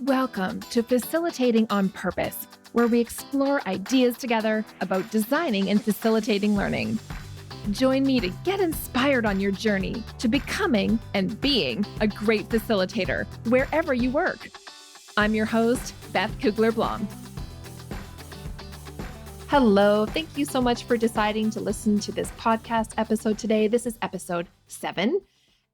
Welcome to Facilitating on Purpose, where we explore ideas together about designing and facilitating learning. Join me to get inspired on your journey to becoming and being a great facilitator wherever you work. I'm your host, Beth Kugler-Blom. Hello, thank you so much for deciding to listen to this podcast episode today. This is episode 7.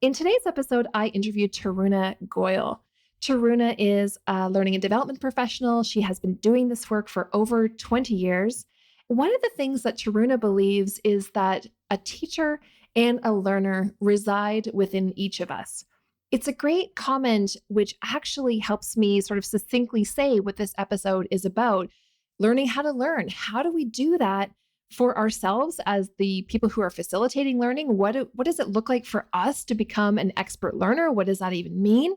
In today's episode, I interviewed Taruna Goel. Taruna is a learning and development professional. She has been doing this work for over 20 years. One of the things that Taruna believes is that a teacher and a learner reside within each of us. It's a great comment, which actually helps me sort of succinctly say what this episode is about: learning how to learn. How do we do that for ourselves as the people who are facilitating learning? What does it look like for us to become an expert learner? What does that even mean?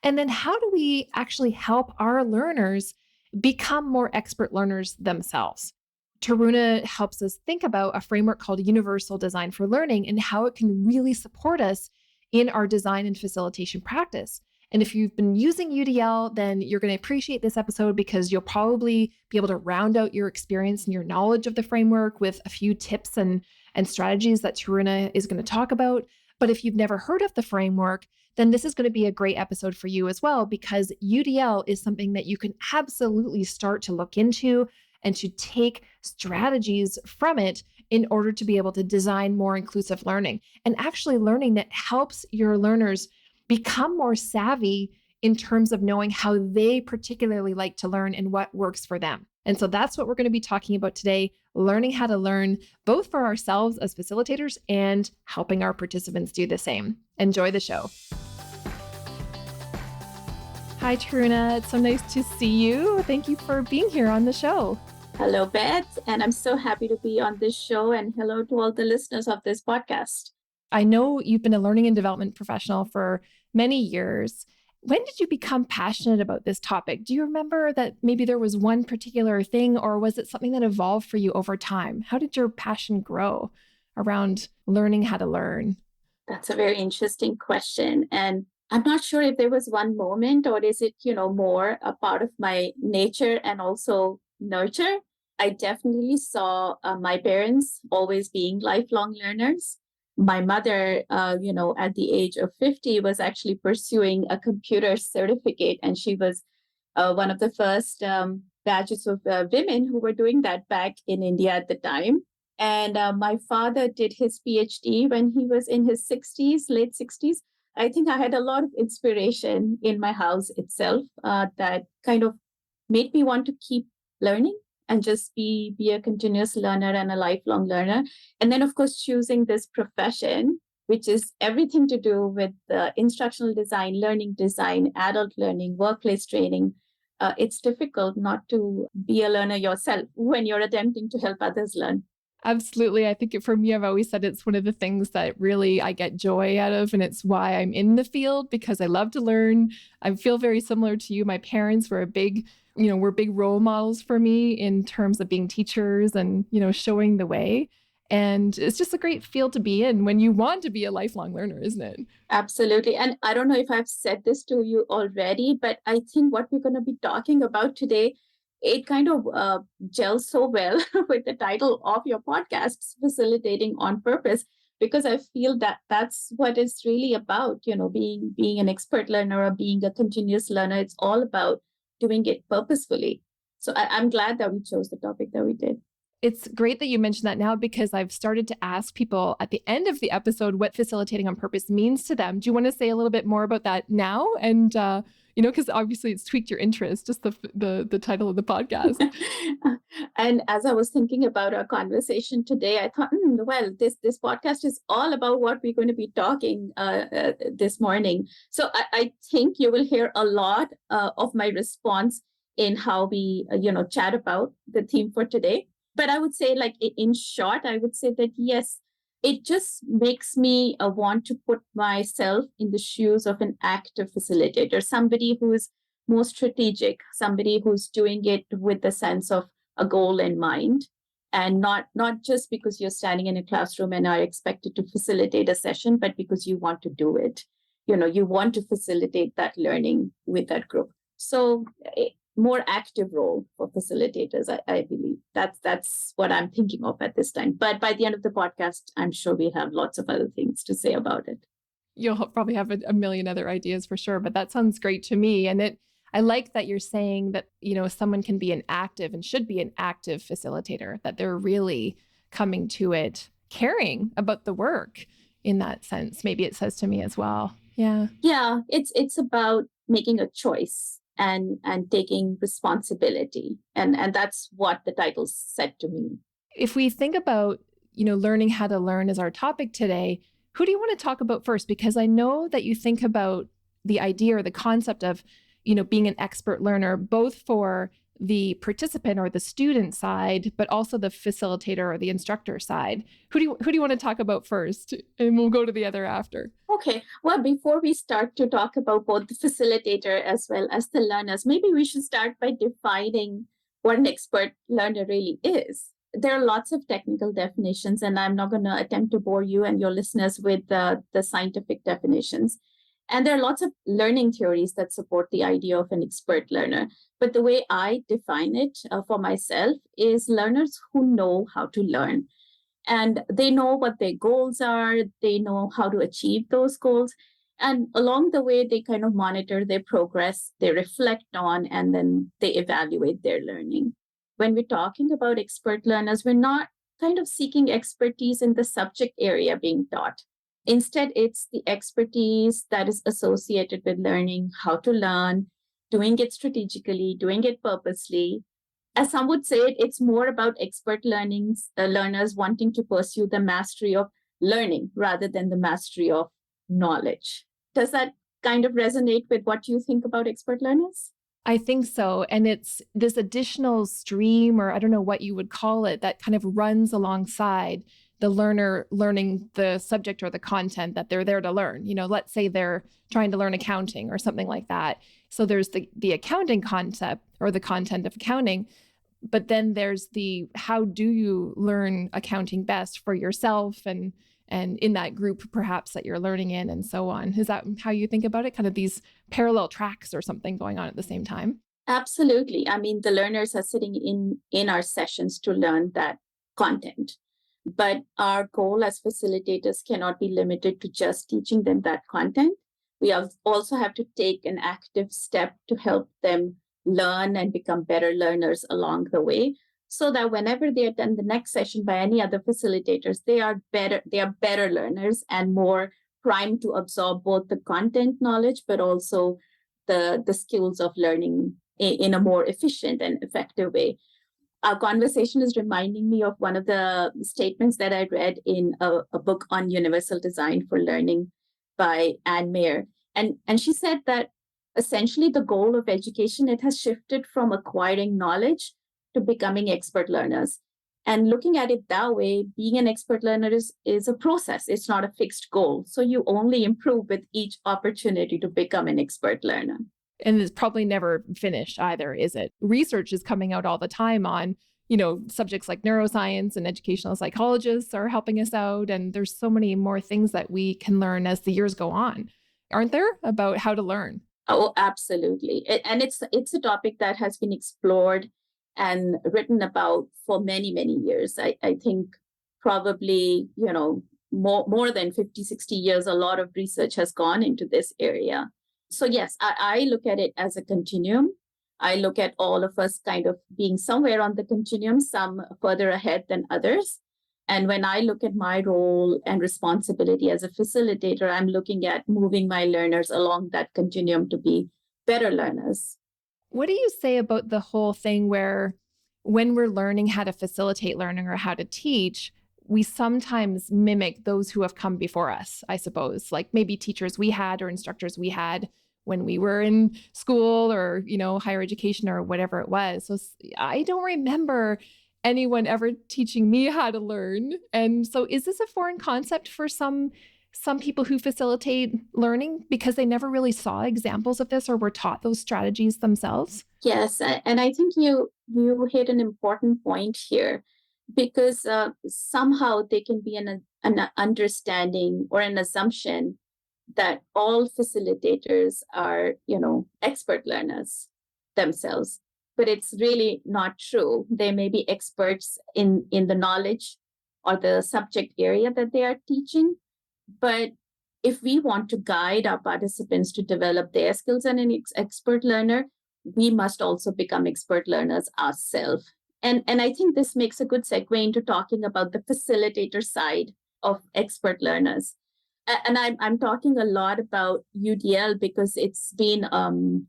And then how do we actually help our learners become more expert learners themselves? Taruna helps us think about a framework called Universal Design for Learning and how it can really support us in our design and facilitation practice. And if you've been using UDL, then you're going to appreciate this episode because you'll probably be able to round out your experience and your knowledge of the framework with a few tips and strategies that Taruna is going to talk about. But if you've never heard of the framework, then this is going to be a great episode for you as well, because UDL is something that you can absolutely start to look into and to take strategies from it in order to be able to design more inclusive learning and actually learning that helps your learners become more savvy in terms of knowing how they particularly like to learn and what works for them. And so that's what we're going to be talking about today, learning how to learn both for ourselves as facilitators and helping our participants do the same. Enjoy the show. Hi, Taruna. It's so nice to see you. Thank you for being here on the show. Hello, Beth, and I'm so happy to be on this show, and hello to all the listeners of this podcast. I know you've been a learning and development professional for many years. When did you become passionate about this topic? Do you remember that maybe there was one particular thing, or was it something that evolved for you over time? How did your passion grow around learning how to learn? That's a very interesting question. And I'm not sure if there was one moment, or is it, more a part of my nature and also nurture. I definitely saw my parents always being lifelong learners. My mother, at the age of 50 was actually pursuing a computer certificate. And she was one of the first batches of women who were doing that back in India at the time. And my father did his PhD when he was in his 60s, late 60s. I think I had a lot of inspiration in my house itself that kind of made me want to keep learning and just be a continuous learner and a lifelong learner. And then, of course, choosing this profession, which is everything to do with instructional design, learning design, adult learning, workplace training. It's difficult not to be a learner yourself when you're attempting to help others learn. Absolutely. I think for me, I've always said it's one of the things that really I get joy out of. And it's why I'm in the field, because I love to learn. I feel very similar to you. My parents were were big role models for me in terms of being teachers and, showing the way. And it's just a great field to be in when you want to be a lifelong learner, isn't it? Absolutely. And I don't know if I've said this to you already, but I think what we're going to be talking about today, it kind of gels so well with the title of your podcast, Facilitating on Purpose, because I feel that that's what it's really about, being an expert learner or being a continuous learner. It's all about doing it purposefully. So I'm glad that we chose the topic that we did. It's great that you mentioned that now, because I've started to ask people at the end of the episode what facilitating on purpose means to them. Do you want to say a little bit more about that now? And, because obviously it's tweaked your interest, just the title of the podcast. And as I was thinking about our conversation today, I thought, this podcast is all about what we're going to be talking this morning. So I think you will hear a lot of my response in how we, chat about the theme for today. But I would say, in short, I would say that, yes, it just makes me want to put myself in the shoes of an active facilitator, somebody who is more strategic, somebody who's doing it with the sense of a goal in mind, and not just because you're standing in a classroom and are expected to facilitate a session, but because you want to do it. You want to facilitate that learning with that group. So a more active role for facilitators, I believe. That's what I'm thinking of at this time. But by the end of the podcast, I'm sure we have lots of other things to say about it. You'll probably have a million other ideas for sure, but that sounds great to me. And I like that you're saying that, someone can be an active and should be an active facilitator, that they're really coming to it, caring about the work in that sense. Maybe it says to me as well. Yeah. Yeah, it's about making a choice and taking responsibility. And that's what the title said to me. If we think about, learning how to learn as our topic today, who do you want to talk about first? Because I know that you think about the idea or the concept of, being an expert learner, both for the participant or the student side, but also the facilitator or the instructor side. Who do you want to talk about first? And we'll go to the other after. Okay. Well, before we start to talk about both the facilitator as well as the learners, maybe we should start by defining what an expert learner really is. There are lots of technical definitions, and I'm not going to attempt to bore you and your listeners with the scientific definitions. And there are lots of learning theories that support the idea of an expert learner. But the way I define it for myself is learners who know how to learn. And they know what their goals are, they know how to achieve those goals. And along the way, they kind of monitor their progress, they reflect on, and then they evaluate their learning. When we're talking about expert learners, we're not kind of seeking expertise in the subject area being taught. Instead, it's the expertise that is associated with learning how to learn, doing it strategically, doing it purposely. As some would say, it's more about expert learners wanting to pursue the mastery of learning rather than the mastery of knowledge. Does that kind of resonate with what you think about expert learners? I think so. And it's this additional stream, or I don't know what you would call it, that kind of runs alongside the learner learning the subject or the content that they're there to learn. Let's say they're trying to learn accounting or something like that. So there's the accounting concept or the content of accounting, but then there's the how do you learn accounting best for yourself and in that group perhaps that you're learning in, and so on. Is that how you think about it? Kind of these parallel tracks or something going on at the same time? Absolutely. I mean, the learners are sitting in our sessions to learn that content. But our goal as facilitators cannot be limited to just teaching them that content. We also have to take an active step to help them learn and become better learners along the way, so that whenever they attend the next session by any other facilitators, they are better learners and more primed to absorb both the content knowledge, but also the skills of learning in a more efficient and effective way. Our conversation is reminding me of one of the statements that I read in a book on universal design for learning by Meyer. And she said that essentially the goal of education, it has shifted from acquiring knowledge to becoming expert learners. And looking at it that way, being an expert learner is a process. It's not a fixed goal. So you only improve with each opportunity to become an expert learner. And it's probably never finished either, is it? Research is coming out all the time on, subjects like neuroscience, and educational psychologists are helping us out. And there's so many more things that we can learn as the years go on, aren't there, about how to learn? Oh, absolutely. And it's a topic that has been explored and written about for many, many years. I think probably, more than 50, 60 years, a lot of research has gone into this area. So yes, I look at it as a continuum. I look at all of us kind of being somewhere on the continuum, some further ahead than others. And when I look at my role and responsibility as a facilitator, I'm looking at moving my learners along that continuum to be better learners. What do you say about the whole thing where when we're learning how to facilitate learning or how to teach, we sometimes mimic those who have come before us, I suppose, like maybe teachers we had or instructors we had when we were in school or, higher education or whatever it was. So I don't remember anyone ever teaching me how to learn. And so is this a foreign concept for some people who facilitate learning because they never really saw examples of this or were taught those strategies themselves? Yes, and I think you hit an important point here, because somehow there can be an understanding or an assumption that all facilitators are, expert learners. themselves. But it's really not true. They may be experts in the knowledge or the subject area that they are teaching. But if we want to guide our participants to develop their skills and an expert learner, we must also become expert learners ourselves. And I think this makes a good segue into talking about the facilitator side of expert learners. And I'm talking a lot about UDL because it's been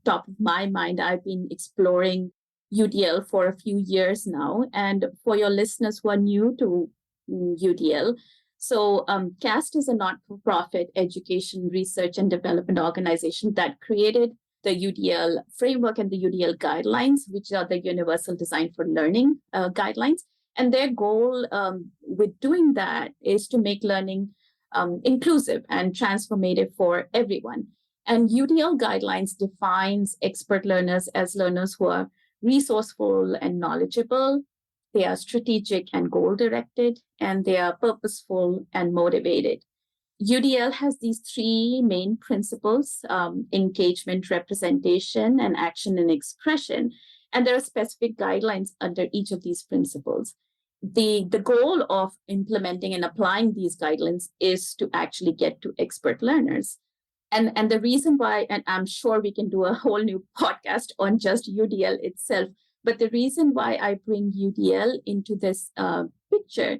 top of my mind. I've been exploring UDL for a few years now. And for your listeners who are new to UDL, so CAST is a not-for-profit education research and development organization that created the UDL framework and the UDL guidelines, which are the Universal Design for Learning guidelines. And their goal with doing that is to make learning inclusive and transformative for everyone. And UDL guidelines defines expert learners as learners who are resourceful and knowledgeable. They are strategic and goal-directed, and they are purposeful and motivated. UDL has these three main principles: engagement, representation, and action and expression. And there are specific guidelines under each of these principles. The goal of implementing and applying these guidelines is to actually get to expert learners. And the reason why, and I'm sure we can do a whole new podcast on just UDL itself, but the reason why I bring UDL into this picture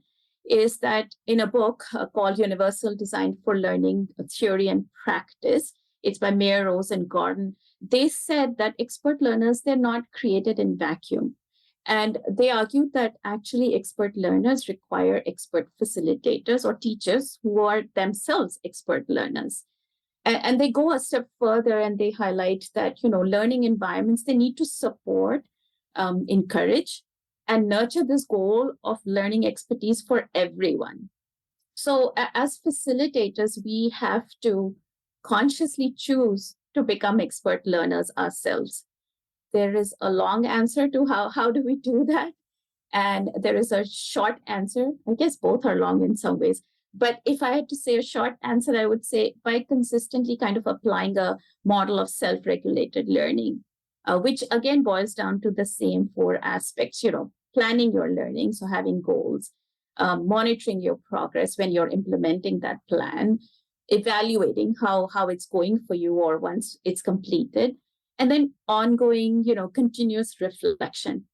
is that in a book called Universal Design for Learning, Theory and Practice, it's by Meyer, and Gordon, they said that expert learners, they're not created in vacuum. And they argued that actually expert learners require expert facilitators or teachers who are themselves expert learners. And they go a step further and they highlight that, learning environments, they need to support, encourage, and nurture this goal of learning expertise for everyone. So as facilitators, we have to consciously choose to become expert learners ourselves. There is a long answer to how do we do that? And there is a short answer. I guess both are long in some ways. But if I had to say a short answer, I would say by consistently kind of applying a model of self-regulated learning, which again boils down to the same four aspects, planning your learning, so having goals, monitoring your progress when you're implementing that plan, evaluating how it's going for you or once it's completed, and then ongoing, continuous reflection.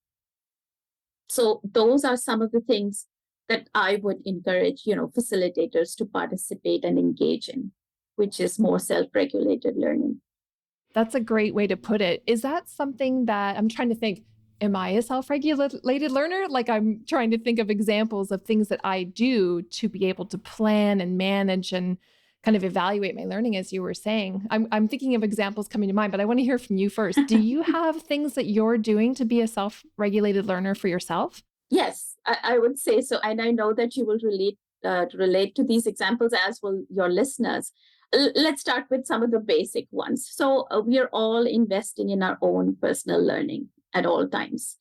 So those are some of the things that I would encourage, facilitators to participate and engage in, which is more self-regulated learning. That's a great way to put it. Is that something that I'm trying to think, am I a self-regulated learner? Like I'm trying to think of examples of things that I do to be able to plan and manage and kind of evaluate my learning, as you were saying. I'm thinking of examples coming to mind, but I want to hear from you first. Do you have things that you're doing to be a self-regulated learner for yourself? Yes, I would say so. And I know that you will relate to these examples, as will your listeners. Let's start with some of the basic ones. So we are all investing in our own personal learning at all times.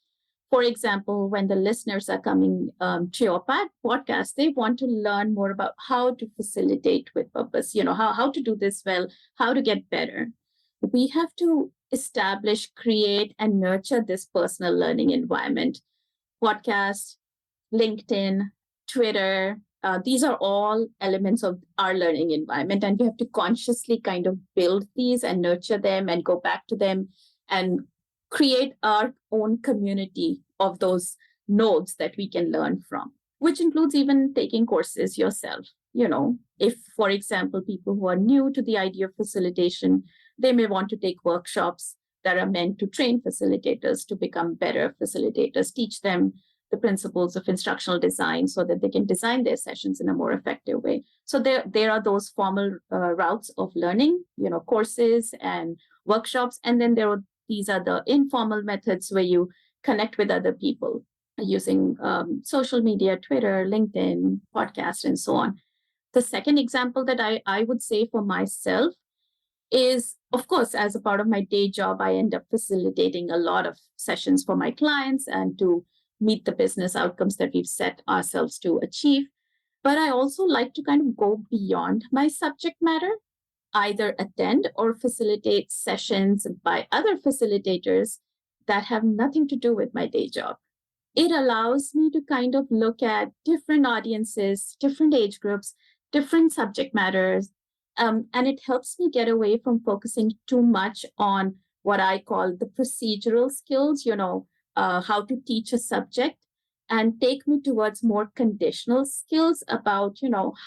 For example, when the listeners are coming to your podcast, they want to learn more about how to facilitate with purpose, how to do this well, how to get better. We have to establish, create, and nurture this personal learning environment. Podcast, LinkedIn, Twitter, these are all elements of our learning environment. And we have to consciously kind of build these and nurture them and go back to them and create our own community of those nodes that we can learn from, which includes even taking courses yourself. If, for example, people who are new to the idea of facilitation, they may want to take workshops that are meant to train facilitators to become better facilitators, teach them the principles of instructional design so that they can design their sessions in a more effective way. So there are those formal routes of learning, courses and workshops. And then these are the informal methods where you connect with other people using social media, Twitter, LinkedIn, podcast, and so on. The second example that I would say for myself is, of course, as a part of my day job, I end up facilitating a lot of sessions for my clients and to meet the business outcomes that we've set ourselves to achieve. But I also like to kind of go beyond my subject matter, either attend or facilitate sessions by other facilitators that have nothing to do with my day job. It allows me to kind of look at different audiences, different age groups, different subject matters. And it helps me get away from focusing too much on what I call the procedural skills, how to teach a subject, and take me towards more conditional skills about,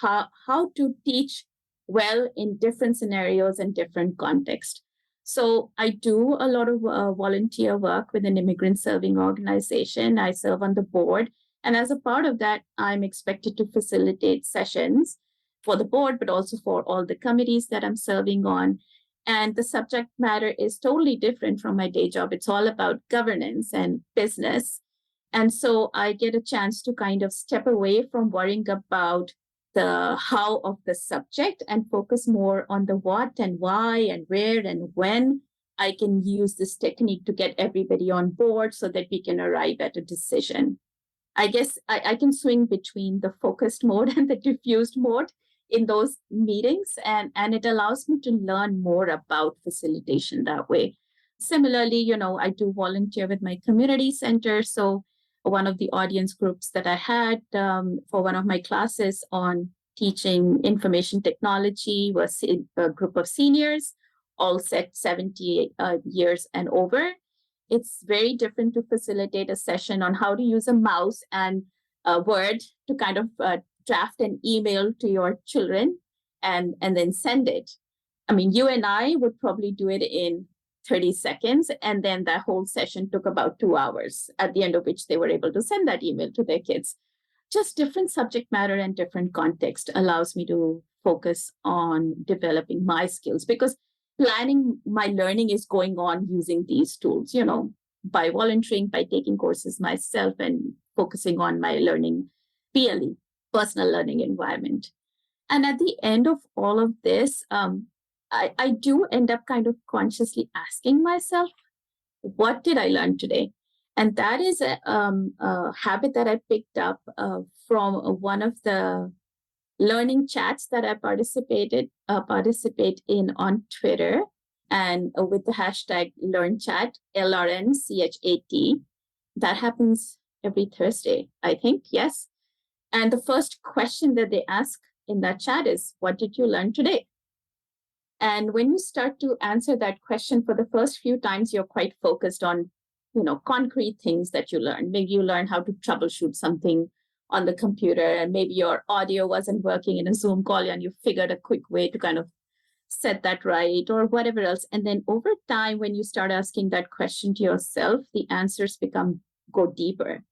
how to teach well in different scenarios and different contexts. So I do a lot of volunteer work with an immigrant serving organization. I serve on the board. And as a part of that, I'm expected to facilitate sessions for the board, but also for all the committees that I'm serving on. And the subject matter is totally different from my day job. It's all about governance and business. And so I get a chance to kind of step away from worrying about the how of the subject and focus more on the what and why and where and when. I can use this technique to get everybody on board so that we can arrive at a decision. I guess I can swing between the focused mode and the diffused mode in those meetings, and it allows me to learn more about facilitation that way. Similarly, I do volunteer with my community center. So one of the audience groups that I had for one of my classes on teaching information technology was a group of seniors, all set 70 years and over. It's very different to facilitate a session on how to use a mouse and a Word to kind of draft an email to your children and then send it. I mean, you and I would probably do it in 30 seconds. And then that whole session took about 2 hours, at the end of which they were able to send that email to their kids. Just different subject matter and different context allows me to focus on developing my skills, because planning my learning is going on using these tools, by volunteering, by taking courses myself and focusing on my learning PLE, personal learning environment. And at the end of all of this, I do end up kind of consciously asking myself, what did I learn today? And that is a habit that I picked up from one of the learning chats that I participate in on Twitter, and with the hashtag LearnChat, LRNCHAT. That happens every Thursday, I think. Yes. And the first question that they ask in that chat is, what did you learn today? And when you start to answer that question for the first few times, you're quite focused on, concrete things that you learn. Maybe you learn how to troubleshoot something on the computer, and maybe your audio wasn't working in a Zoom call and you figured a quick way to kind of set that right, or whatever else. And then over time, when you start asking that question to yourself, the answers go deeper,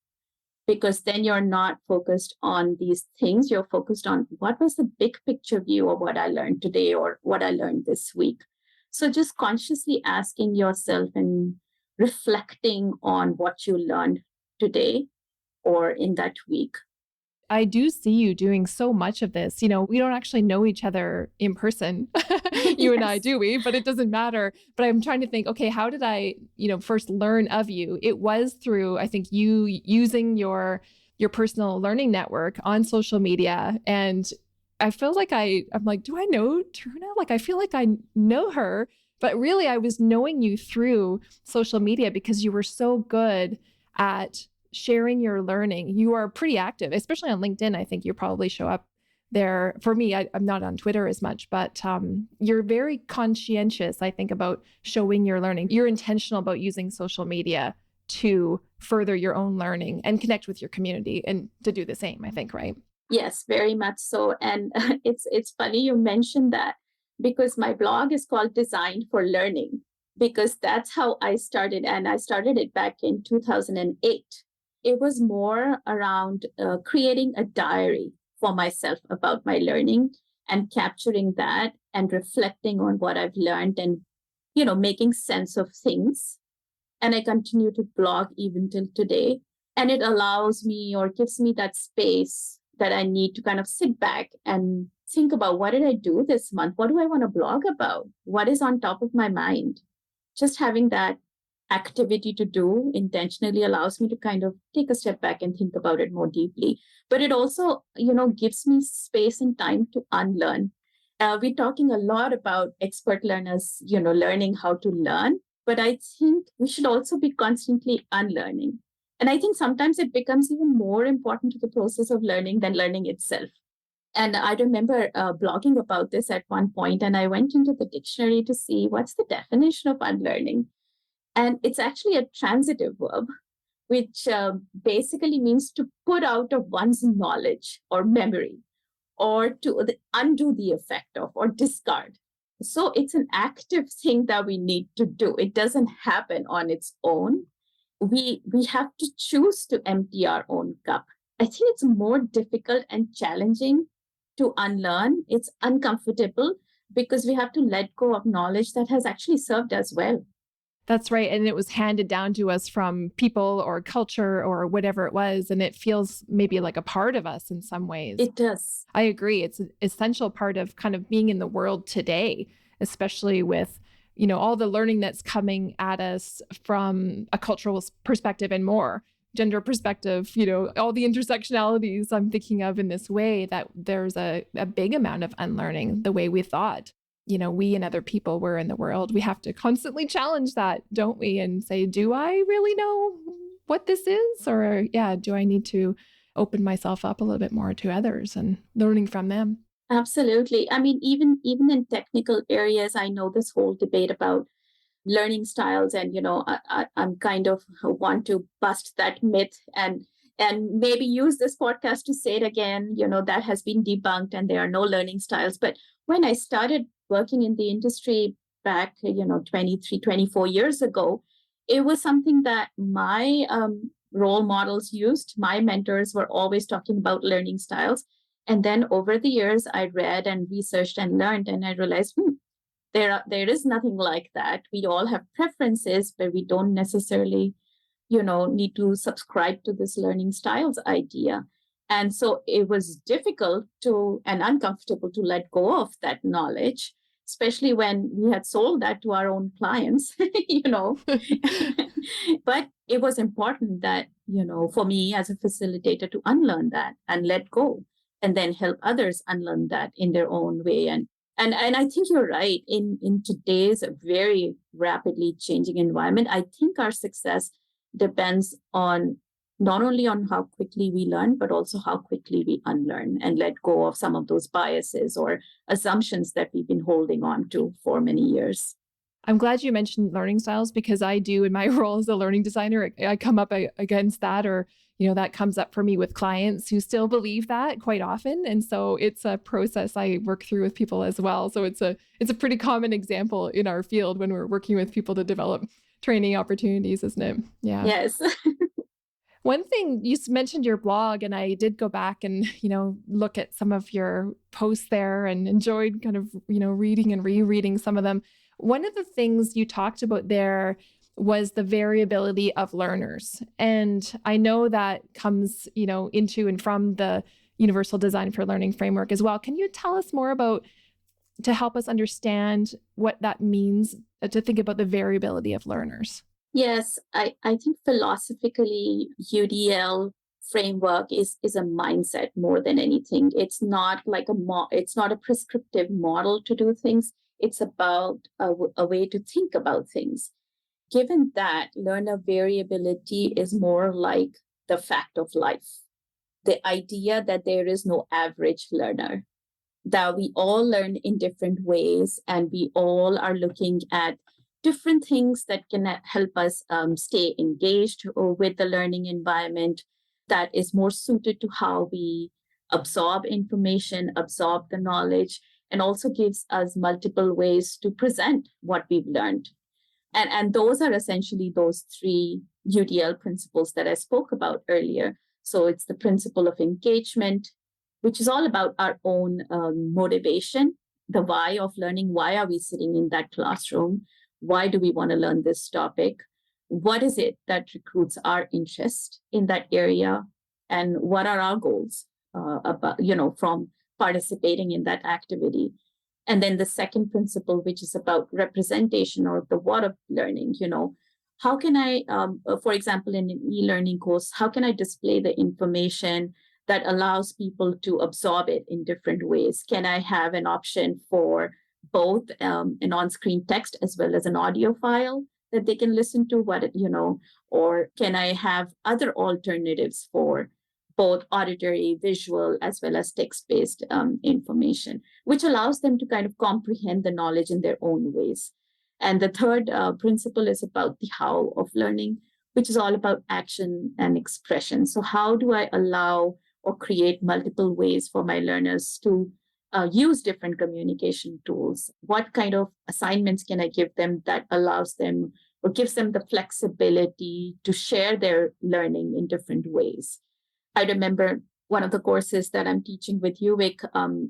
because then you're not focused on these things. You're focused on what was the big picture view of what I learned today or what I learned this week. So just consciously asking yourself and reflecting on what you learned today or in that week. I do see you doing so much of this. We don't actually know each other in person. You and I, do we? But it doesn't matter. But I'm trying to think, okay, how did I, first learn of you? It was through, I think, you using your personal learning network on social media. And I feel like I'm like, do I know Taruna? Like, I feel like I know her. But really, I was knowing you through social media because you were so good at sharing your learning. You are pretty active, especially on LinkedIn. I think you probably show up there. For me, I'm not on Twitter as much, but you're very conscientious, I think, about showing your learning. You're intentional about using social media to further your own learning and connect with your community and to do the same, I think, right? Yes, very much so. And it's funny you mentioned that, because my blog is called Designed for Learning, because that's how I started. And I started it back in 2008. It was more around creating a diary for myself about my learning and capturing that and reflecting on what I've learned and, making sense of things. And I continue to blog even till today. And it allows me, or gives me, that space that I need to kind of sit back and think about, what did I do this month? What do I want to blog about? What is on top of my mind? Just having that activity to do intentionally allows me to kind of take a step back and think about it more deeply. But it also, gives me space and time to unlearn. We're talking a lot about expert learners, learning how to learn. But I think we should also be constantly unlearning. And I think sometimes it becomes even more important to the process of learning than learning itself. And I remember blogging about this at one point, and I went into the dictionary to see what's the definition of unlearning. And it's actually a transitive verb, which basically means to put out of one's knowledge or memory, or to undo the effect of, or discard. So it's an active thing that we need to do. It doesn't happen on its own. We have to choose to empty our own cup. I think it's more difficult and challenging to unlearn. It's uncomfortable because we have to let go of knowledge that has actually served us well. That's right. And it was handed down to us from people or culture or whatever it was. And it feels maybe like a part of us in some ways. It does. I agree. It's an essential part of kind of being in the world today, especially with, all the learning that's coming at us from a cultural perspective and more gender perspective, all the intersectionalities I'm thinking of in this way, that there's a big amount of unlearning the way we thought. We and other people were in the world. We have to constantly challenge that, don't we? And say, do I really know what this is? Or do I need to open myself up a little bit more to others and learning from them? Absolutely. I mean, even in technical areas, I know this whole debate about learning styles, and I'm kind of want to bust that myth and maybe use this podcast to say it again. That has been debunked, and there are no learning styles. But when I started working in the industry back 23, 24 years ago, it was something that my role models used. My mentors were always talking about learning styles. And then over the years, I read and researched and learned, and I realized there is nothing like that. We all have preferences, but we don't necessarily need to subscribe to this learning styles idea. And so it was difficult and uncomfortable to let go of that knowledge, especially when we had sold that to our own clients. But it was important that for me as a facilitator to unlearn that and let go, and then help others unlearn that in their own way. And I think you're right. In today's very rapidly changing environment, I think our success depends on not only on how quickly we learn, but also how quickly we unlearn and let go of some of those biases or assumptions that we've been holding on to for many years. I'm glad you mentioned learning styles, because I do, in my role as a learning designer, I come up against that, or that comes up for me with clients who still believe that quite often. And so it's a process I work through with people as well. So it's a pretty common example in our field when we're working with people to develop training opportunities, isn't it? Yeah. Yes. One thing, you mentioned your blog, and I did go back and, look at some of your posts there and enjoyed kind of, reading and rereading some of them. One of the things you talked about there was the variability of learners. And I know that comes, into and from the Universal Design for Learning framework as well. Can you tell us more about, to help us understand what that means, to think about the variability of learners? Yes, I think philosophically, UDL framework is a mindset more than anything. It's not like it's not a prescriptive model to do things. It's about a way to think about things. Given that, learner variability is more like the fact of life. The idea that there is no average learner, that we all learn in different ways, and we all are looking at different things that can help us stay engaged with the learning environment that is more suited to how we absorb information, absorb the knowledge, and also gives us multiple ways to present what we've learned. And those are essentially those three UDL principles that I spoke about earlier. So it's the principle of engagement, which is all about our own motivation, the why of learning. Why are we sitting in that classroom? Why do we want to learn this topic? What is it that recruits our interest in that area? And what are our goals from participating in that activity? And then the second principle, which is about representation, or the what of learning. How can I, for example, in an e-learning course, how can I display the information that allows people to absorb it in different ways? Can I have an option for both an on-screen text as well as an audio file that they can listen to or can I have other alternatives for both auditory, visual, as well as text-based information, which allows them to kind of comprehend the knowledge in their own ways. And the third principle is about the how of learning, which is all about action and expression. So how do I allow or create multiple ways for my learners to use different communication tools? What kind of assignments can I give them that allows them or gives them the flexibility to share their learning in different ways? I remember one of the courses that I'm teaching with UVic,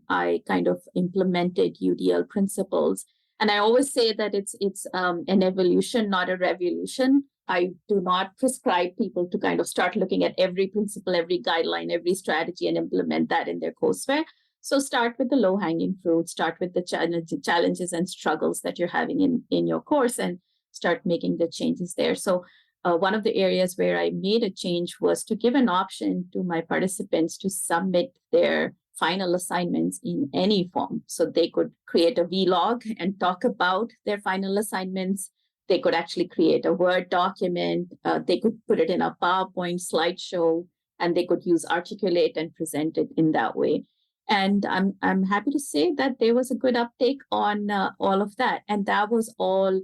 I kind of implemented UDL principles. And I always say that it's an evolution, not a revolution. I do not prescribe people to kind of start looking at every principle, every guideline, every strategy, and implement that in their courseware. So start with the low-hanging fruit, start with the challenges and struggles that you're having in your course, and start making the changes there. So one of the areas where I made a change was to give an option to my participants to submit their final assignments in any form. So they could create a vlog and talk about their final assignments. They could actually create a Word document. They could put it in a PowerPoint slideshow, and they could use Articulate and present it in that way. And I'm happy to say that there was a good uptake on all of that. And that was all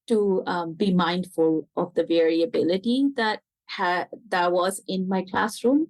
to be mindful of the variability that was in my classroom.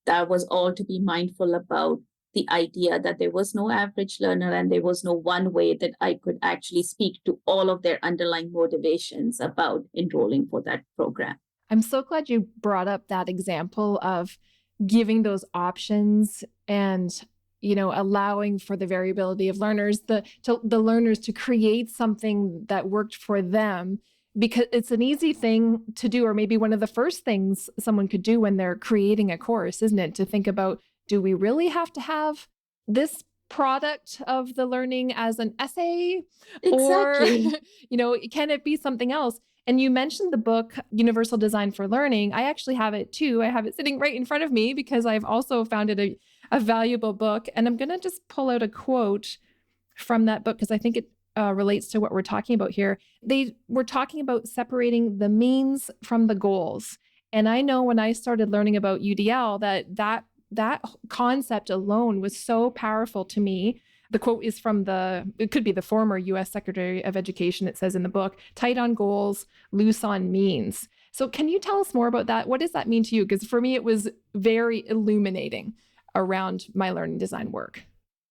That was all to be mindful about the idea that there was no average learner and there was no one way that I could actually speak to all of their underlying motivations about enrolling for that program. I'm so glad you brought up that example of giving those options and allowing for the variability of learners, the learners to create something that worked for them, because it's an easy thing to do, or maybe one of the first things someone could do when they're creating a course, isn't it? To think about, do we really have to have this product of the learning as an essay? Exactly. Or, can it be something else? And you mentioned the book, Universal Design for Learning. I actually have it too. I have it sitting right in front of me because I've also found it a valuable book. And I'm going to just pull out a quote from that book because I think it relates to what we're talking about here. They were talking about separating the means from the goals. And I know when I started learning about UDL that concept alone was so powerful to me. The quote is from it could be the former US Secretary of Education. It says in the book, tight on goals, loose on means. So can you tell us more about that? What does that mean to you? Because for me, it was very illuminating around my learning design work.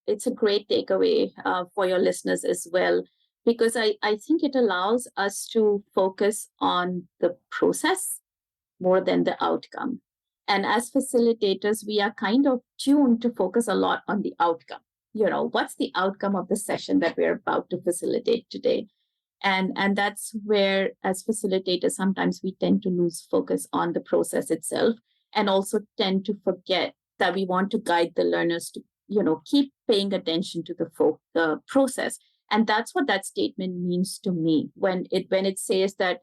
It's a great takeaway for your listeners as well, because I think it allows us to focus on the process more than the outcome. And as facilitators, we are kind of tuned to focus a lot on the outcome. What's the outcome of the session that we're about to facilitate today? And that's where, as facilitators, sometimes we tend to lose focus on the process itself, and also tend to forget that we want to guide the learners to, keep paying attention to the process. And that's what that statement means to me when it says that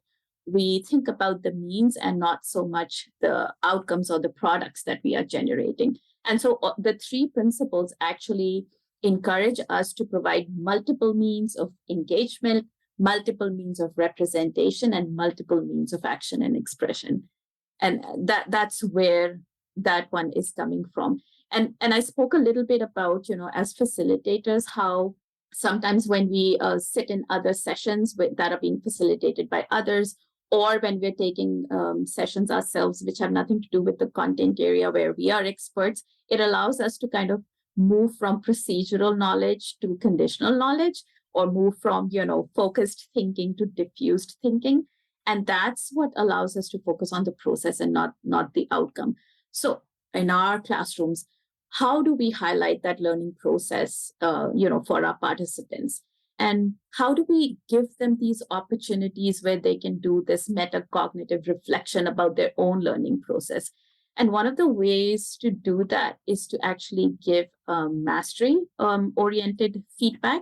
we think about the means and not so much the outcomes or the products that we are generating. And so the three principles actually encourage us to provide multiple means of engagement, multiple means of representation, and multiple means of action and expression. And that's where that one is coming from. And I spoke a little bit about, as facilitators, how sometimes when we sit in other sessions that are being facilitated by others, or when we're taking sessions ourselves, which have nothing to do with the content area where we are experts, it allows us to kind of move from procedural knowledge to conditional knowledge, or move from, focused thinking to diffused thinking. And that's what allows us to focus on the process and not the outcome. So in our classrooms, how do we highlight that learning process, for our participants? And how do we give them these opportunities where they can do this metacognitive reflection about their own learning process? And one of the ways to do that is to actually give mastery-oriented feedback.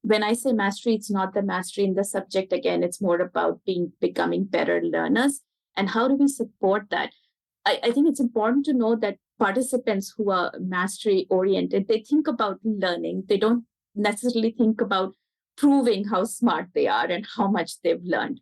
When I say mastery, it's not the mastery in the subject. Again, it's more about becoming better learners. And how do we support that? I think it's important to know that participants who are mastery-oriented, they think about learning. They don't necessarily think about proving how smart they are and how much they've learned.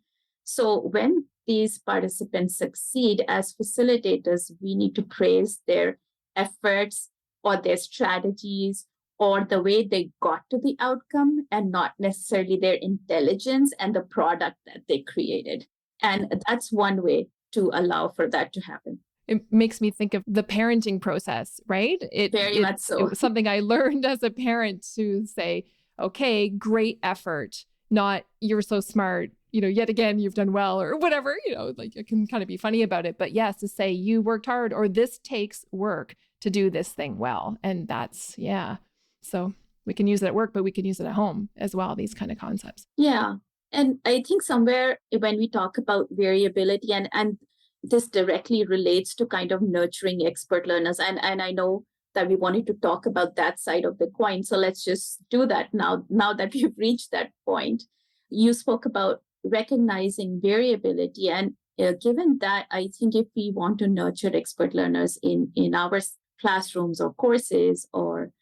So when these participants succeed as facilitators, we need to praise their efforts or their strategies or the way they got to the outcome and not necessarily their intelligence and the product that they created. And that's one way to allow for that to happen. It makes me think of the parenting process, right? Very much It so. was something I learned as a parent to say, okay, great effort, not you're so smart, yet again, you've done well or whatever, like it can kind of be funny about it. But yes, to say you worked hard or this takes work to do this thing well. And that's, yeah. So we can use it at work, but we can use it at home as well, these kind of concepts. Yeah. And I think somewhere when we talk about variability and this directly relates to kind of nurturing expert learners. And I know that we wanted to talk about that side of the coin. So let's just do that now that we've reached that point. You spoke about recognizing variability. And given that, I think if we want to nurture expert learners in our classrooms or courses or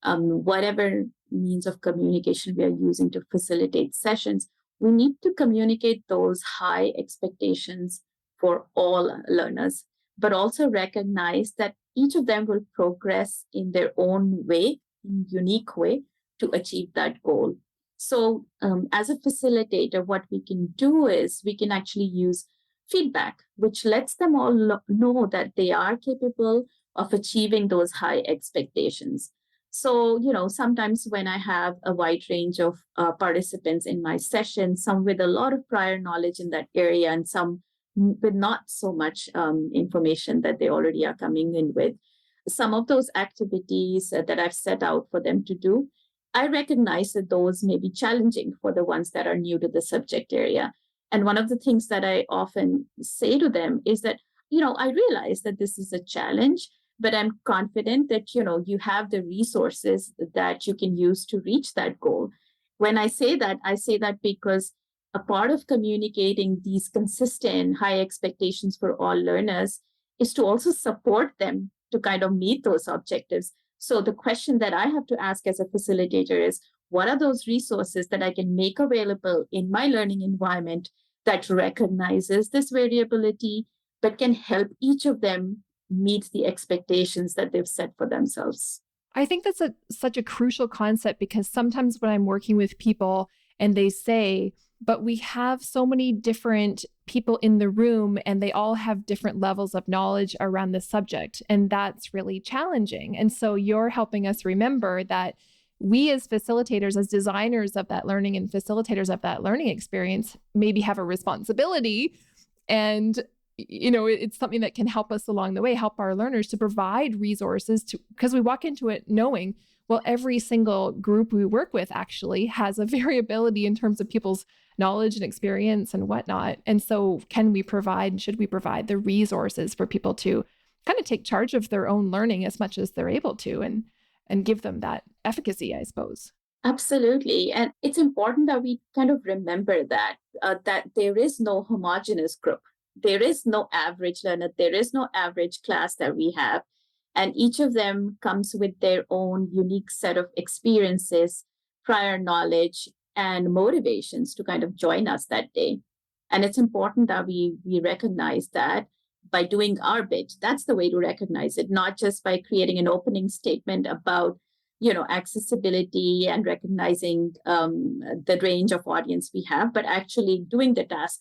whatever means of communication we are using to facilitate sessions, we need to communicate those high expectations for all learners, but also recognize that each of them will progress in their own way, in unique way, to achieve that goal. So, as a facilitator, what we can do is we can actually use feedback, which lets them all know that they are capable of achieving those high expectations. So, sometimes when I have a wide range of participants in my session, some with a lot of prior knowledge in that area and some with not so much information that they already are coming in with, some of those activities that I've set out for them to do, I recognize that those may be challenging for the ones that are new to the subject area. And one of the things that I often say to them is that, I realize that this is a challenge, but I'm confident that you have the resources that you can use to reach that goal. When I say that because a part of communicating these consistent high expectations for all learners is to also support them to kind of meet those objectives. So the question that I have to ask as a facilitator is, what are those resources that I can make available in my learning environment that recognizes this variability, but can help each of them meet the expectations that they've set for themselves? I think that's such a crucial concept because sometimes when I'm working with people and they say, but we have so many different people in the room and they all have different levels of knowledge around the subject. And that's really challenging. And so you're helping us remember that we as facilitators, as designers of that learning and facilitators of that learning experience, maybe have a responsibility. And it's something that can help us along the way, help our learners to provide resources because we walk into it knowing, well, every single group we work with actually has a variability in terms of people's knowledge and experience and whatnot. And so should we provide the resources for people to kind of take charge of their own learning as much as they're able to and give them that efficacy, I suppose. Absolutely. And it's important that we kind of remember that there is no homogeneous group. There is no average learner. There is no average class that we have. And each of them comes with their own unique set of experiences, prior knowledge, and motivations to kind of join us that day. And it's important that we recognize that by doing our bit. That's the way to recognize it, not just by creating an opening statement about accessibility and recognizing the range of audience we have, but actually doing the task,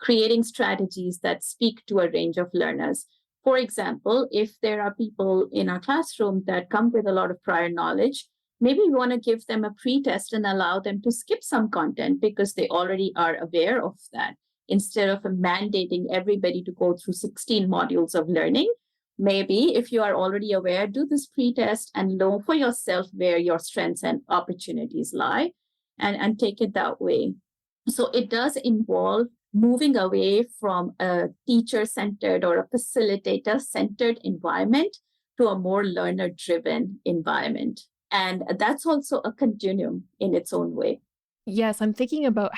creating strategies that speak to a range of learners. For example, if there are people in our classroom that come with a lot of prior knowledge, maybe we want to give them a pre-test and allow them to skip some content because they already are aware of that. Instead of mandating everybody to go through 16 modules of learning, maybe if you are already aware, do this pre-test and know for yourself where your strengths and opportunities lie and take it that way. So it does involve moving away from a teacher-centered or a facilitator-centered environment to a more learner-driven environment. And that's also a continuum in its own way. Yes, I'm thinking about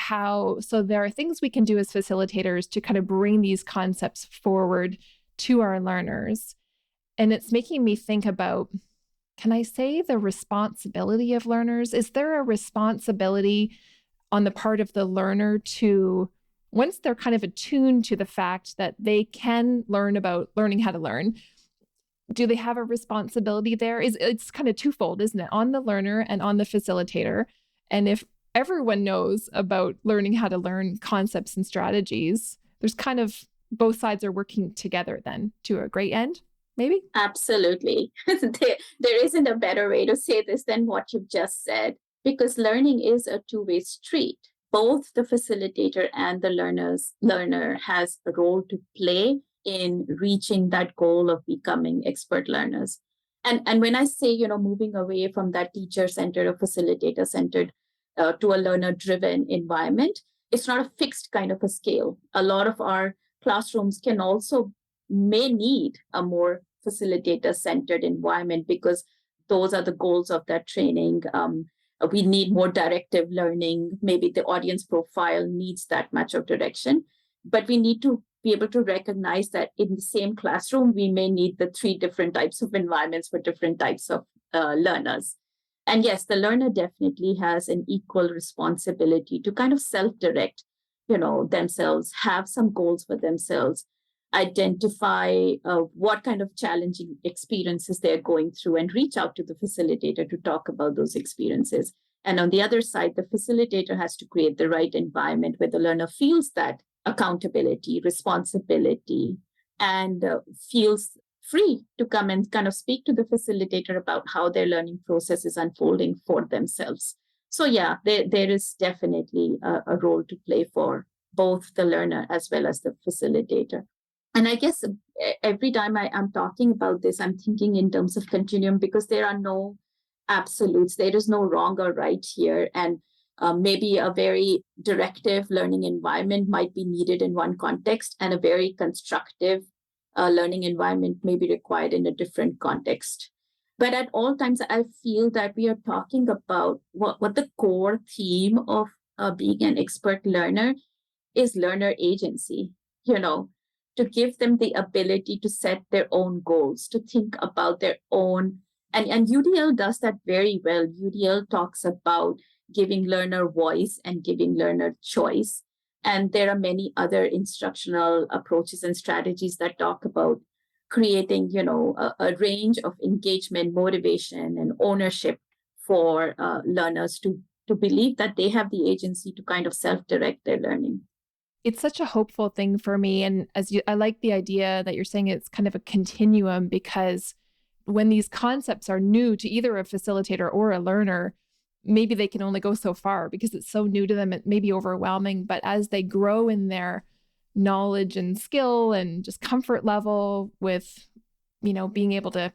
so there are things we can do as facilitators to kind of bring these concepts forward to our learners. And it's making me think about, can I say the responsibility of learners? Is there a responsibility on the part of the learner to once they're kind of attuned to the fact that they can learn about learning how to learn, do they have a responsibility there? It's kind of twofold, isn't it? On the learner and on the facilitator. And if everyone knows about learning how to learn concepts and strategies, there's kind of both sides are working together then to a great end, maybe? Absolutely. There isn't a better way to say this than what you've just said, because learning is a two-way street. Both the facilitator and the learner has a role to play in reaching that goal of becoming expert learners. And when I say, moving away from that teacher-centered or facilitator-centered to a learner-driven environment, it's not a fixed kind of a scale. A lot of our classrooms may need a more facilitator-centered environment because those are the goals of that training. We need more directive learning. Maybe the audience profile needs that much of direction, but we need to be able to recognize that in the same classroom, we may need the three different types of environments for different types of learners. And yes, the learner definitely has an equal responsibility to kind of self-direct, themselves, have some goals for themselves, identify what kind of challenging experiences they're going through, and reach out to the facilitator to talk about those experiences. And on the other side, the facilitator has to create the right environment where the learner feels that accountability, responsibility, and feels free to come and kind of speak to the facilitator about how their learning process is unfolding for themselves. So yeah, there is definitely a role to play for both the learner as well as the facilitator. And I guess every time I'm talking about this, I'm thinking in terms of continuum, because there are no absolutes. There is no wrong or right here. And maybe a very directive learning environment might be needed in one context, and a very constructive learning environment may be required in a different context. But at all times, I feel that we are talking about what the core theme of being an expert learner is: learner agency, to give them the ability to set their own goals, to think about their own. And UDL does that very well. UDL talks about giving learner voice and giving learner choice. And there are many other instructional approaches and strategies that talk about creating, a range of engagement, motivation, and ownership for learners to believe that they have the agency to kind of self-direct their learning. It's such a hopeful thing for me. And I like the idea that you're saying it's kind of a continuum, because when these concepts are new to either a facilitator or a learner, maybe they can only go so far because it's so new to them. It may be overwhelming, but as they grow in their knowledge and skill and just comfort level with, being able to,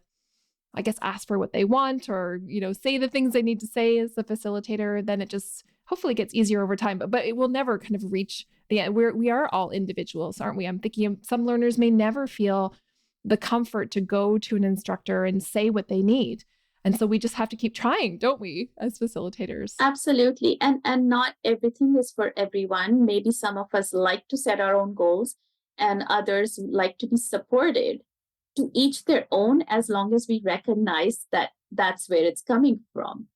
I guess, ask for what they want, or, say the things they need to say as the facilitator, then it just hopefully gets easier over time. But it will never kind of reach the end. We are all individuals, aren't we? I'm thinking some learners may never feel the comfort to go to an instructor and say what they need. And so we just have to keep trying, don't we, as facilitators? Absolutely. And not everything is for everyone. Maybe some of us like to set our own goals, and others like to be supported. To each their own, as long as we recognize that that's where it's coming from.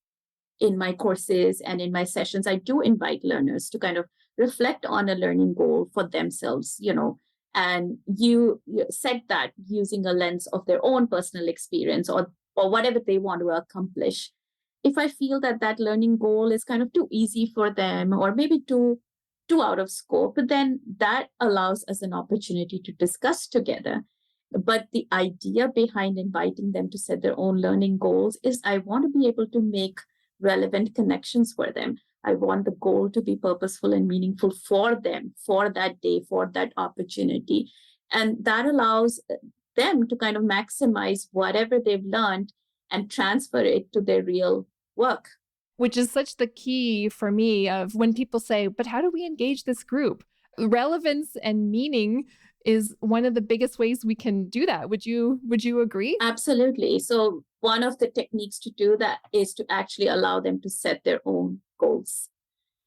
In my courses and in my sessions, I do invite learners to kind of reflect on a learning goal for themselves, and you set that using a lens of their own personal experience, or whatever they want to accomplish. If I feel that that learning goal is kind of too easy for them, or maybe too out of scope, but then that allows us an opportunity to discuss together. But the idea behind inviting them to set their own learning goals is I want to be able to make relevant connections for them. I want the goal to be purposeful and meaningful for them, for that day, for that opportunity. And that allows them to kind of maximize whatever they've learned and transfer it to their real work. Which is such the key for me of when people say, but how do we engage this group? Relevance and meaning is one of the biggest ways we can do that. Would you agree? Absolutely. So one of the techniques to do that is to actually allow them to set their own goals,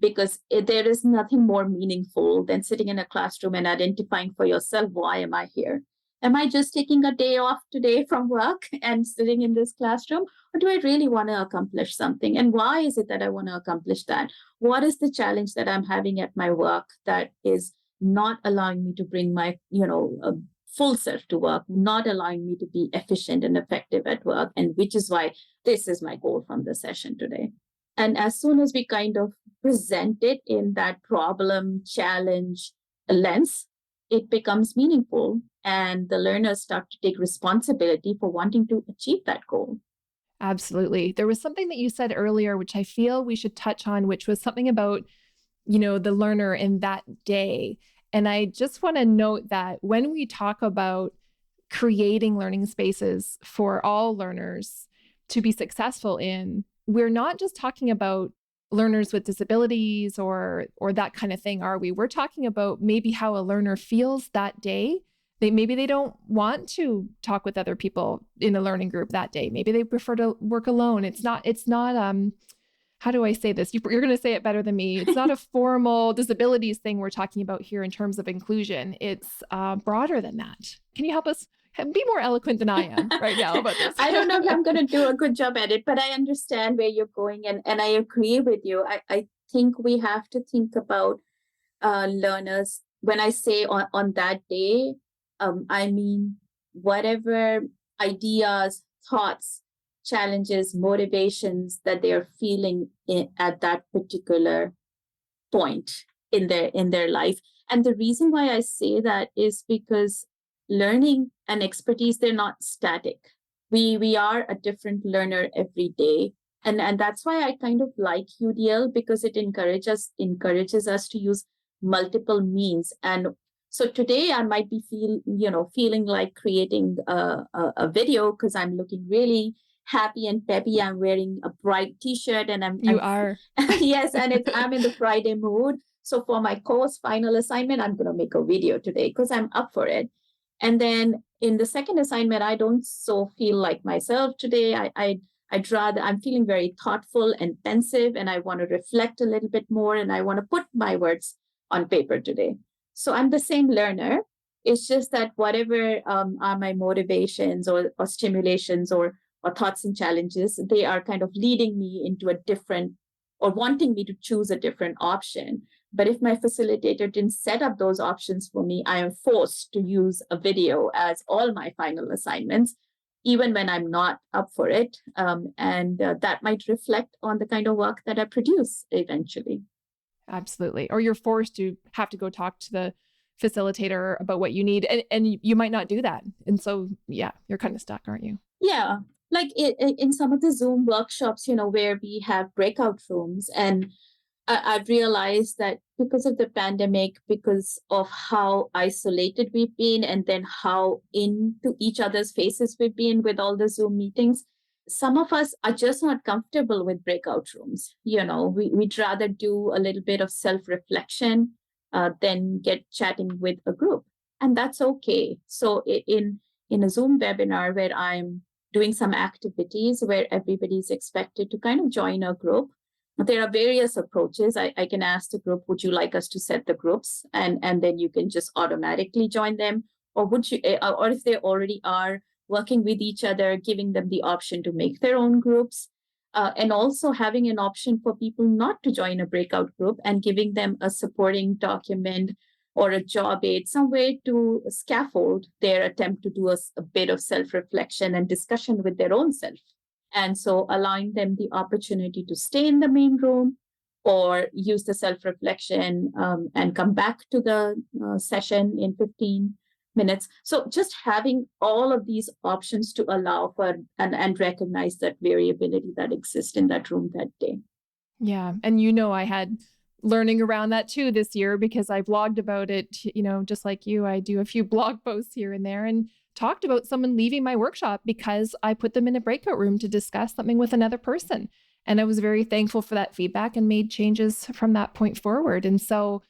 because there is nothing more meaningful than sitting in a classroom and identifying for yourself, why am I here? Am I just taking a day off today from work and sitting in this classroom? Or do I really want to accomplish something? And why is it that I want to accomplish that? What is the challenge that I'm having at my work that is not allowing me to bring my, full self to work, not allowing me to be efficient and effective at work. And which is why this is my goal from the session today. And as soon as we kind of present it in that problem, challenge lens, it becomes meaningful. And the learners start to take responsibility for wanting to achieve that goal. Absolutely. There was something that you said earlier, which I feel we should touch on, which was something about, the learner in that day. And I just want to note that when we talk about creating learning spaces for all learners to be successful in, we're not just talking about learners with disabilities or that kind of thing, are we? We're talking about maybe how a learner feels that day. Maybe they don't want to talk with other people in a learning group that day. Maybe they prefer to work alone. It's not how do I say this? You're going to say it better than me. It's not a formal disabilities thing we're talking about here in terms of inclusion. It's broader than that. Can you help us be more eloquent than I am right now about this? I don't know if I'm going to do a good job at it, but I understand where you're going, and I agree with you. I think we have to think about learners. When I say on that day, I mean whatever ideas, thoughts, challenges, motivations that they're feeling at that particular point in their life. And the reason why I say that is because learning and expertise, they're not static. We are a different learner every day. And that's why I kind of like UDL, because it encourages us to use multiple means. And so today I might be feeling like creating a video because I'm looking really happy and peppy. I'm wearing a bright t-shirt and You are. Yes, and I'm in the Friday mood. So for my course final assignment, I'm going to make a video today because I'm up for it. And then in the second assignment, I don't so feel like myself today. I'm feeling very thoughtful and pensive, and I want to reflect a little bit more, and I want to put my words on paper today. So I'm the same learner. It's just that whatever are my motivations or stimulations or thoughts and challenges, they are kind of leading me into a different, or wanting me to choose a different option. But if my facilitator didn't set up those options for me, I am forced to use a video as all my final assignments, even when I'm not up for it. And that might reflect on the kind of work that I produce eventually. Absolutely. Or you're forced to have to go talk to the facilitator about what you need. And you might not do that. And so, yeah, you're kind of stuck, aren't you? Yeah. Like in some of the Zoom workshops, where we have breakout rooms, and I've realized that because of the pandemic, because of how isolated we've been, and then how into each other's faces we've been with all the Zoom meetings, some of us are just not comfortable with breakout rooms. We'd rather do a little bit of self-reflection than get chatting with a group. And that's okay. So in a Zoom webinar where I'm doing some activities where everybody's expected to kind of join a group, there are various approaches. I can ask the group, would you like us to set the groups? And then you can just automatically join them. Or or if they already are working with each other, giving them the option to make their own groups. And also having an option for people not to join a breakout group and giving them a supporting document or a job aid, some way to scaffold their attempt to do a bit of self-reflection and discussion with their own self. And so allowing them the opportunity to stay in the main room or use the self-reflection and come back to the session in 15 minutes. So just having all of these options to allow for and recognize that variability that exists in that room that day. Yeah. And I had learning around that too this year because I blogged about it, just like you. I do a few blog posts here and there and talked about someone leaving my workshop because I put them in a breakout room to discuss something with another person. And I was very thankful for that feedback and made changes from that point forward. And so,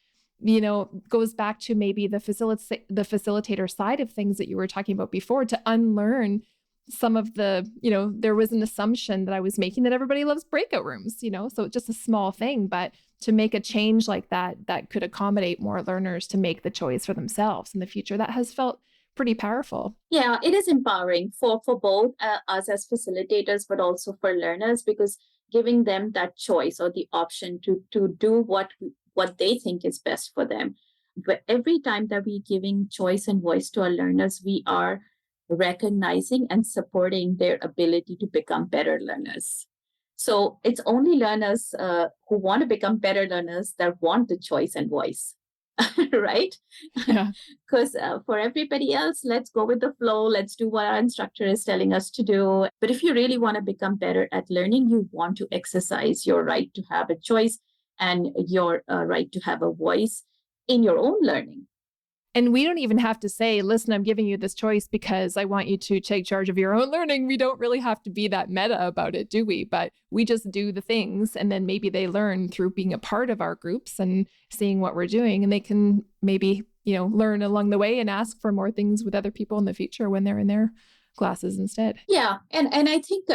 goes back to maybe the facilitator side of things that you were talking about before, to unlearn some of the, there was an assumption that I was making that everybody loves breakout rooms, so just a small thing, but to make a change like that could accommodate more learners to make the choice for themselves in the future, that has felt pretty powerful. Yeah, it is empowering for both us as facilitators, but also for learners, because giving them that choice or the option to do what they think is best for them. But every time that we're giving choice and voice to our learners, we are recognizing and supporting their ability to become better learners. So it's only learners who want to become better learners that want the choice and voice, right? Yeah. Because for everybody else, let's go with the flow. Let's do what our instructor is telling us to do. But if you really want to become better at learning, you want to exercise your right to have a choice and your right to have a voice in your own learning. And we don't even have to say, listen, I'm giving you this choice because I want you to take charge of your own learning. We don't really have to be that meta about it, do we? But we just do the things, and then maybe they learn through being a part of our groups and seeing what we're doing, and they can maybe, learn along the way and ask for more things with other people in the future when they're in their classes instead. Yeah. And I think,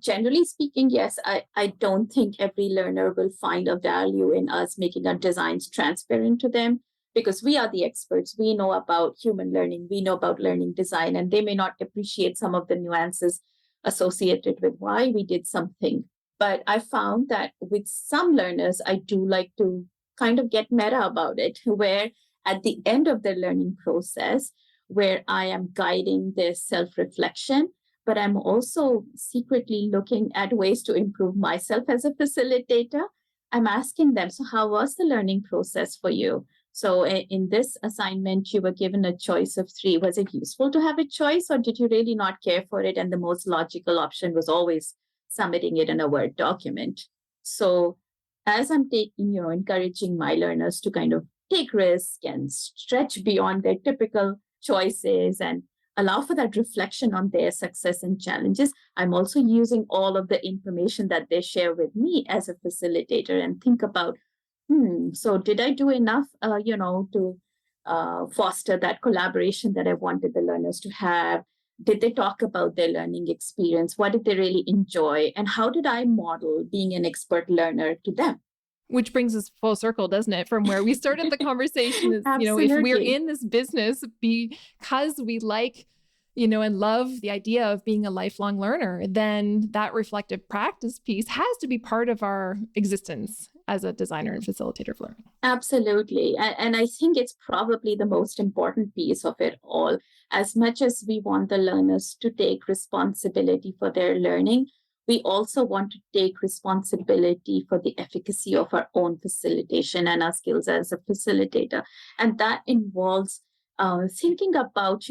generally speaking, yes, I don't think every learner will find a value in us making our designs transparent to them, because we are the experts. We know about human learning. We know about learning design, and they may not appreciate some of the nuances associated with why we did something. But I found that with some learners, I do like to kind of get meta about it, where at the end of the learning process, where I am guiding their self-reflection, but I'm also secretly looking at ways to improve myself as a facilitator. I'm asking them, so how was the learning process for you? So in this assignment, you were given a choice of 3. Was it useful to have a choice, or did you really not care for it? And the most logical option was always submitting it in a Word document. So as I'm encouraging my learners to kind of take risk and stretch beyond their typical choices and allow for that reflection on their success and challenges, I'm also using all of the information that they share with me as a facilitator and think about, so did I do enough, to foster that collaboration that I wanted the learners to have? Did they talk about their learning experience? What did they really enjoy? And how did I model being an expert learner to them? Which brings us full circle, doesn't it? From where we started the conversation is, Absolutely. if we're in this business because we like, and love the idea of being a lifelong learner, then that reflective practice piece has to be part of our existence as a designer and facilitator of learning. Absolutely. And I think it's probably the most important piece of it all. As much as we want the learners to take responsibility for their learning, we also want to take responsibility for the efficacy of our own facilitation and our skills as a facilitator. And that involves thinking about,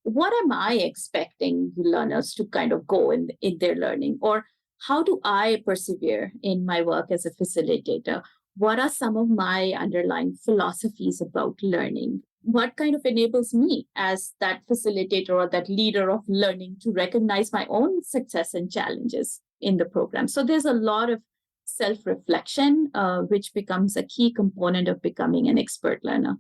what am I expecting learners to kind of go in their learning? Or how do I persevere in my work as a facilitator? What are some of my underlying philosophies about learning? What kind of enables me as that facilitator or that leader of learning to recognize my own success and challenges in the program? So there's a lot of self-reflection, which becomes a key component of becoming an expert learner.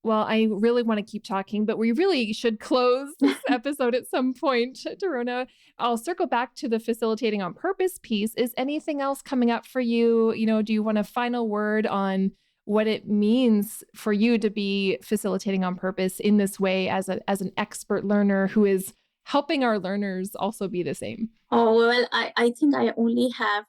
Well, I really want to keep talking, but we really should close this episode at some point, Taruna. I'll circle back to the facilitating on purpose piece. Is anything else coming up for you? Do you want a final word on what it means for you to be facilitating on purpose in this way as an expert learner who is helping our learners also be the same? Oh, well, I think I only have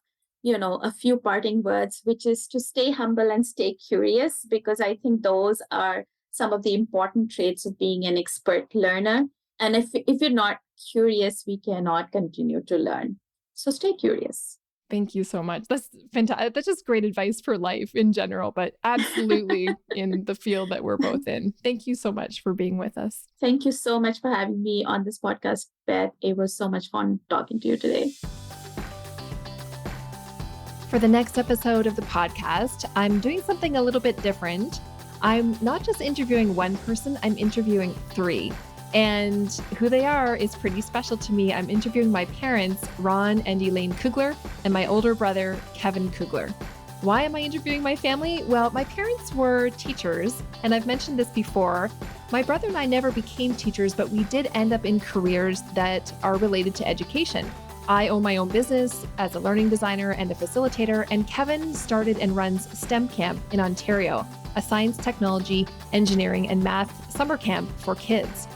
a few parting words, which is to stay humble and stay curious, because I think those are some of the important traits of being an expert learner. And if you're not curious, we cannot continue to learn. So stay curious. Thank you so much. That's fantastic. That's just great advice for life in general, but absolutely in the field that we're both in. Thank you so much for being with us. Thank you so much for having me on this podcast, Beth. It was so much fun talking to you today. For the next episode of the podcast, I'm doing something a little bit different. I'm not just interviewing one person, I'm interviewing 3. And who they are is pretty special to me. I'm interviewing my parents, Ron and Elaine Kugler, and my older brother, Kevin Kugler. Why am I interviewing my family? Well, my parents were teachers, and I've mentioned this before. My brother and I never became teachers, but we did end up in careers that are related to education. I own my own business as a learning designer and a facilitator, and Kevin started and runs STEM Camp in Ontario, a science, technology, engineering, and math summer camp for kids.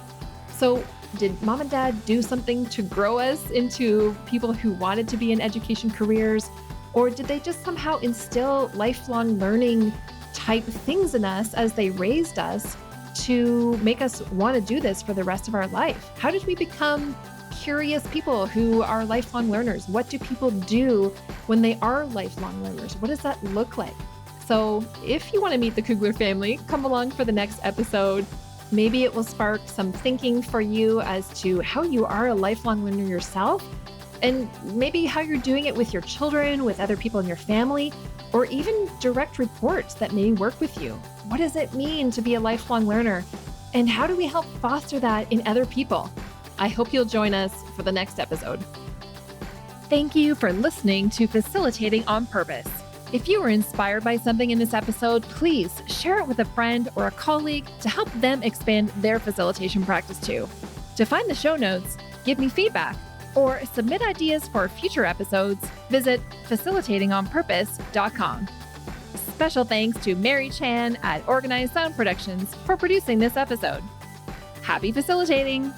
So did mom and dad do something to grow us into people who wanted to be in education careers? Or did they just somehow instill lifelong learning type things in us as they raised us to make us want to do this for the rest of our life? How did we become curious people who are lifelong learners? What do people do when they are lifelong learners? What does that look like? So if you want to meet the Kugler family, come along for the next episode. Maybe it will spark some thinking for you as to how you are a lifelong learner yourself, and maybe how you're doing it with your children, with other people in your family, or even direct reports that may work with you. What does it mean to be a lifelong learner? And how do we help foster that in other people? I hope you'll join us for the next episode. Thank you for listening to Facilitating on Purpose. If you were inspired by something in this episode, please share it with a friend or a colleague to help them expand their facilitation practice too. To find the show notes, give me feedback, or submit ideas for future episodes, visit facilitatingonpurpose.com. Special thanks to Mary Chan at Organized Sound Productions for producing this episode. Happy facilitating!